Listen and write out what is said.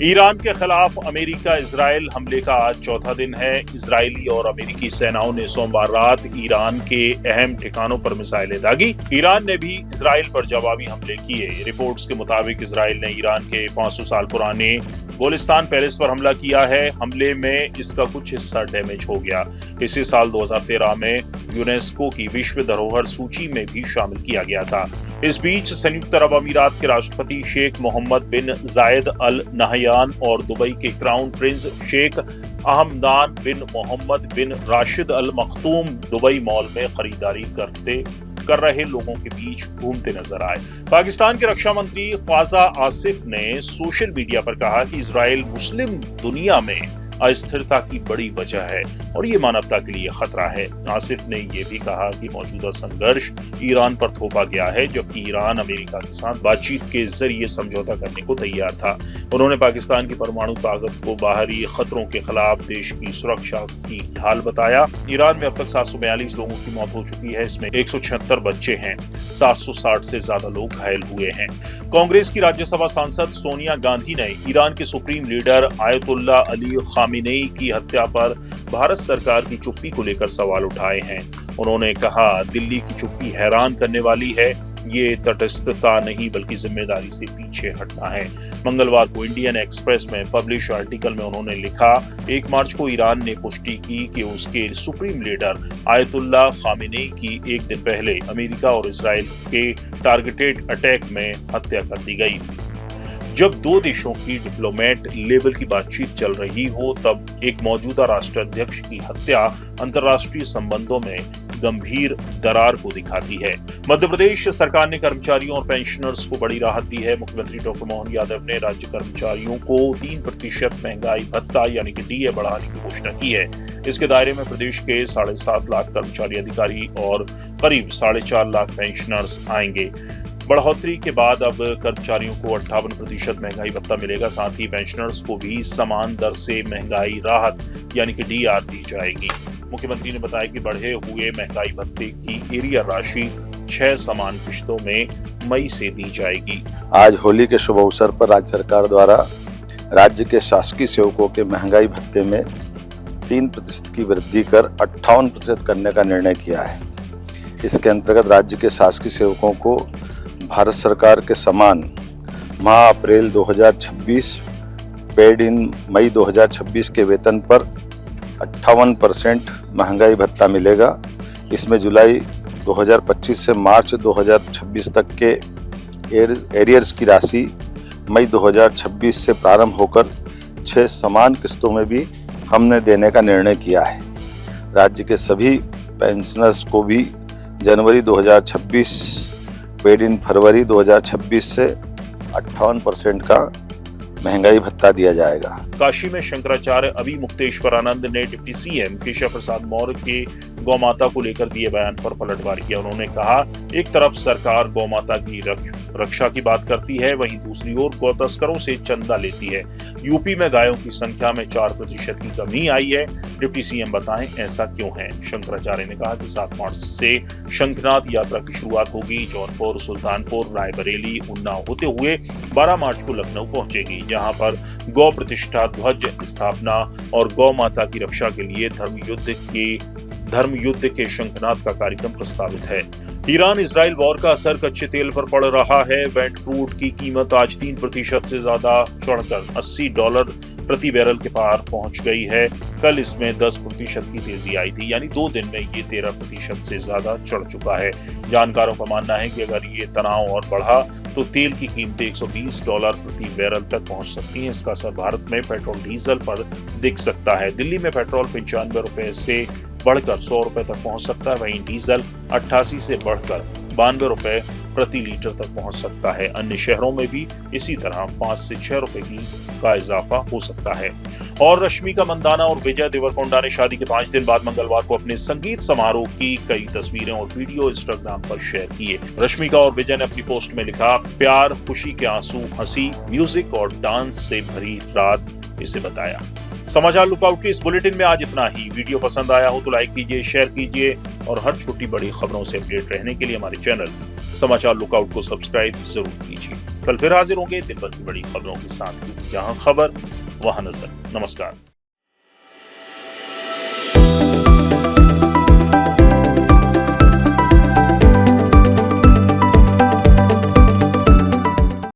Iran के खिलाफ America Israel हमले का आज चौथा दिन है। इजरायली और अमेरिकी सेनाओं ने सोमवार रात ईरान के अहम ठिकानों पर मिसाइलें दागी। ईरान ने भी इजराइल पर जवाबी हमले किए। रिपोर्ट्स के मुताबिक इजराइल ने ईरान के 500 साल पुराने गोलिस्तान पैलेस पर हमला किया है। हमले में इसका कुछ हिस्सा डैमेज हो गया। इसी साल 2013 में यूनेस्को की विश्व धरोहर सूची में भी शामिल किया गया था। इस बीच संयुक्त अरब अमीरात के राष्ट्रपति शेख मोहम्मद बिन जायद अल नहयान और दुबई के क्राउन प्रिंस शेख अहमदान बिन मोहम्मद बिन राशिद अल मखतूम दुबई मॉल में खरीदारी कर रहे लोगों के बीच घूमते नजर आए। पाकिस्तान के रक्षा मंत्री ख्वाजा आसिफ ने सोशल मीडिया पर कहा कि इजराइल मुस्लिम दुनिया में अस्थिरता की बड़ी वजह है और ये मानवता के लिए खतरा है। आसिफ ने यह भी कहा कि मौजूदा संघर्ष ईरान पर थोपा गया है, जबकि ईरान अमेरिका के साथ बातचीत के जरिए समझौता करने को तैयार था। उन्होंने पाकिस्तान की परमाणु ताकत को बाहरी खतरों के खिलाफ देश की सुरक्षा की ढाल बताया। ईरान में अब तक 742 लोगों की मौत हो चुकी है, इसमें 176 बच्चे हैं। 760 से ज्यादा लोग घायल हुए हैं। कांग्रेस की राज्यसभा सांसद सोनिया गांधी ने ईरान के सुप्रीम लीडर आयतुल्ला अली खामिनेई की हत्या पर भारत सरकार की चुप्पी को लेकर सवाल उठाए हैं। उन्होंने कहा, दिल्ली की चुप्पी हैरान करने वाली है। ये तटस्थता नहीं बल्कि जिम्मेदारी से पीछे हटना है। मंगलवार को इंडियन एक्सप्रेस में पब्लिश आर्टिकल में उन्होंने लिखा, 1 मार्च को ईरान ने पुष्टि की कि उसके सुप्रीम लीडर आयतुल्ला खामिनेई की एक दिन पहले अमेरिका और इजराइल के टारगेटेड अटैक में हत्या कर दी गई। जब दो देशों की डिप्लोमेट लेवल की बातचीत चल रही हो, तब एक मौजूदा राष्ट्राध्यक्ष की हत्या अंतर्राष्ट्रीय संबंधों में गंभीर दरार को दिखाती है। मध्य प्रदेश सरकार ने कर्मचारियों और पेंशनर्स को बड़ी राहत दी है। मुख्यमंत्री डॉक्टर मोहन यादव ने राज्य कर्मचारियों को 3% महंगाई भत्ता यानी कि डीए बढ़ाने की घोषणा की है। इसके दायरे में प्रदेश के 7.5 लाख कर्मचारी अधिकारी और करीब 4.5 लाख पेंशनर्स आएंगे। बढ़ोतरी के बाद अब कर्मचारियों को 58% महंगाई भत्ता मिलेगा। साथ ही पेंशनर्स को भी समान दर से महंगाई राहत यानी कि डीआर दी जाएगी। मुख्यमंत्री ने बताया कि बढ़े हुए महंगाई भत्ते की एरियर राशि 6 समान किश्तों में मई से दी जाएगी। आज होली के शुभ अवसर पर राज्य सरकार द्वारा राज्य के शासकीय सेवकों के महंगाई भत्ते में 3% की वृद्धि कर 58% करने का निर्णय किया है। इसके अंतर्गत राज्य के शासकीय सेवकों को भारत सरकार के समान माह अप्रैल 2026 पेड इन मई 2026 के वेतन पर 58% महंगाई भत्ता मिलेगा। इसमें जुलाई 2025 से मार्च 2026 तक के एरियर्स की राशि मई 2026 से प्रारंभ होकर 6 समान किस्तों में भी हमने देने का निर्णय किया है। राज्य के सभी पेंशनर्स को भी जनवरी 2026 पेड इन फरवरी 2026 से 58% का महंगाई भत्ता दिया जाएगा। काशी में शंकराचार्य अभी मुक्तेश्वरानंद ने डिप्टी सीएम केशव प्रसाद मौर्य के गौमाता को लेकर दिए बयान पर पलटवार किया। उन्होंने कहा, एक तरफ सरकार गौमाता की रक्षा की बात करती है, वहीं दूसरी ओर गौ तस्करों से चंदा लेती है। यूपी में गायों की संख्या में 4% की कमी आई है। डिप्टी सीएम बताएं, ऐसा क्यों है? शंकराचार्य ने कहा कि 7 मार्च से शंखनाद यात्रा की शुरुआत होगी। जौनपुर, सुल्तानपुर, रायबरेली, उन्नाव होते हुए 12 मार्च को लखनऊ पहुंचेगी, जहां पर गौ प्रतिष्ठा, ध्वज स्थापना और गौ माता की रक्षा के लिए धर्म युद्ध के शंखनाद का कार्यक्रम प्रस्तावित है। ईरान इजराइल वॉर का असर कच्चे तेल पर पड़ रहा है। ब्रेंट क्रूड की कीमत आज 3% से ज्यादा चढ़कर $80 प्रति बैरल के पार पहुंच गई है। कल इसमें 10% की तेजी आई थी, यानी 2 दिन में ये 13% से ज्यादा चढ़ चुका है। जानकारों का मानना है कि अगर ये तनाव और बढ़ा तो तेल की कीमतें $120 प्रति बैरल तक पहुंच सकती हैं। इसका असर भारत में पेट्रोल डीजल पर दिख सकता है। दिल्ली में पेट्रोल 95 रुपए से बढ़कर 100 रुपए तक पहुंच सकता है, वहीं डीजल 88 से बढ़कर 92 रुपए प्रति लीटर तक पहुंच सकता है। अन्य शहरों में भी इसी तरह 5 से 6 रुपए का इजाफा हो सकता है। और रश्मिका मंदाना और विजय देवरकोंडा ने शादी के 5 दिन बाद मंगलवार को अपने संगीत समारोह की कई तस्वीरें और वीडियो इंस्टाग्राम पर शेयर किए। रश्मिका और विजय ने अपनी पोस्ट में लिखा, प्यार, खुशी के आंसू, हंसी, म्यूजिक और डांस से भरी रात इसे बताया। समाचार लुकआउट के इस बुलेटिन में आज इतना ही। वीडियो पसंद आया हो तो लाइक कीजिए, शेयर कीजिए और हर छोटी बड़ी खबरों से अपडेट रहने के लिए हमारे चैनल समाचार लुकआउट को सब्सक्राइब जरूर कीजिए। कल फिर हाजिर होंगे दिन भर की बड़ी खबरों के साथ। जहां खबर वहां नजर। नमस्कार।